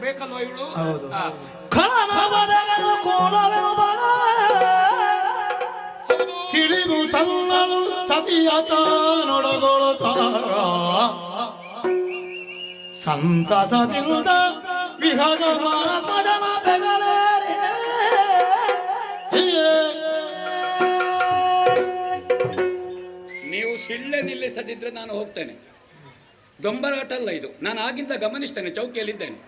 ಬೇಕಲ್ವ ಇವಳು? ಹೌದು. ಖಳನ ಬದಗನು ಕೋಲವೆನು ಬಲ ತಿಳಿದು ತನ್ನಳು ಸತಿಯತ ನೊಡಗೊಳುತ್ತ ಸಂತಸದಿಂದ ವಿಹಗ ಮಾತಜನ ಬೆಗಲೇರೆ. ನೀವು ಸಿಳ್ಳೆ ನಿಲ್ಲಿಸದಿದ್ರೆ ನಾನು ಹೋಗ್ತೇನೆ. ದೊಂಬರಾಟ ಅಲ್ಲ ಇದು. ನಾನು ಆಗಿಂದ ಗಮನಿಸ್ತೇನೆ, ಚೌಕಿಯಲ್ಲಿದ್ದೇನೆ.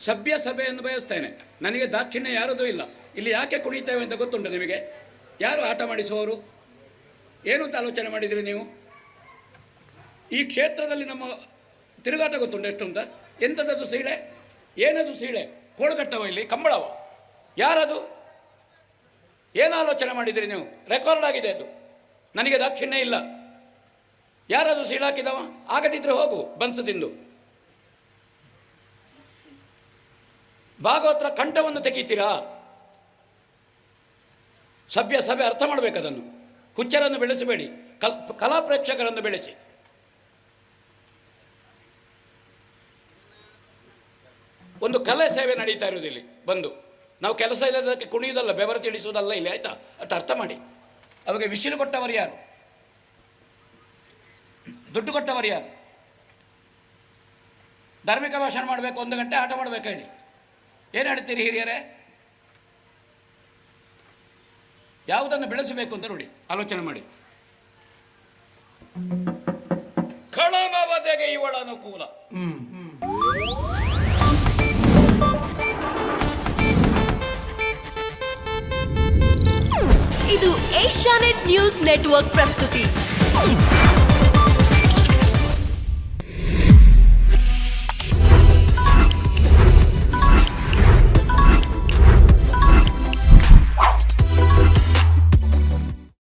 ಸಭ್ಯ ಸಭೆಯನ್ನು ಬಯಸ್ತೇನೆ. ನನಗೆ ದಾಕ್ಷಿಣ್ಯ ಯಾರದೂ ಇಲ್ಲ. ಇಲ್ಲಿ ಯಾಕೆ ಕುಣಿತೇವೆ ಅಂತ ಗೊತ್ತುಂಟು ನಿಮಗೆ? ಯಾರು ಆಟ ಮಾಡಿಸುವವರು? ಏನು ಅಂತ ಆಲೋಚನೆ ಮಾಡಿದಿರಿ ನೀವು? ಈ ಕ್ಷೇತ್ರದಲ್ಲಿ ನಮ್ಮ ತಿರುಗಾಟ ಗೊತ್ತುಂಟು ಎಷ್ಟು ಅಂತ? ಎಂಥದ್ದು ಸೀಳೆ? ಏನದು ಸೀಳೆ? ಕೋಳುಗಟ್ಟವ ಇಲ್ಲಿ ಕಂಬಳವ? ಯಾರದು? ಏನು ಆಲೋಚನೆ ಮಾಡಿದಿರಿ ನೀವು? ರೆಕಾರ್ಡ್ ಆಗಿದೆ ಅದು. ನನಗೆ ದಾಕ್ಷಿಣ್ಯ ಇಲ್ಲ. ಯಾರದು ಸೀಳಾಕಿದವ? ಆಗದಿದ್ರೆ ಹೋಗು ಬನ್ಸದಿಂದು. ಭಾಗವತರ ಕಂಠವನ್ನು ತೆಗೀತೀರಾ? ಸಭ್ಯ ಸಭೆ ಅರ್ಥ ಮಾಡಬೇಕದನ್ನು. ಹುಚ್ಚರನ್ನು ಬೆಳೆಸಬೇಡಿ, ಕಲಾ ಪ್ರೇಕ್ಷಕರನ್ನು ಬೆಳೆಸಿ. ಒಂದು ಕಲೆ ಸೇವೆ ನಡೀತಾ ಇರೋದು ಇಲ್ಲಿ ಬಂದು. ನಾವು ಕೆಲಸ ಇಲ್ಲದಕ್ಕೆ ಕುಣಿಯುವುದಲ್ಲ, ಬೆವರು ತಿಳಿಸುವುದಲ್ಲ ಇಲ್ಲಿ, ಆಯ್ತಾ? ಅಷ್ಟು ಅರ್ಥ ಮಾಡಿ. ಅವಾಗ ವಿಸಿಲು ಕೊಟ್ಟವರು ಯಾರು? ದುಡ್ಡು ಕೊಟ್ಟವರು ಯಾರು? ಧಾರ್ಮಿಕ ಭಾಷಣ ಮಾಡಬೇಕು, 1 ಗಂಟೆ ಆಟ ಮಾಡಬೇಕು ಹೇಳಿ. ಏನು ಹೇಳ್ತೀರಿ ಹಿರಿಯರೇ? ಯಾವುದನ್ನು ಬೆಳೆಸಬೇಕು ಅಂತ ನೋಡಿ, ಆಲೋಚನೆ ಮಾಡಿ. ಖಳನ ವಧೆಗೆ ಇವಳ ಅನುಕೂಲ. ಇದು ಏಷ್ಯಾನೆಟ್ ನ್ಯೂಸ್ ನೆಟ್ವರ್ಕ್ ಪ್ರಸ್ತುತಿ.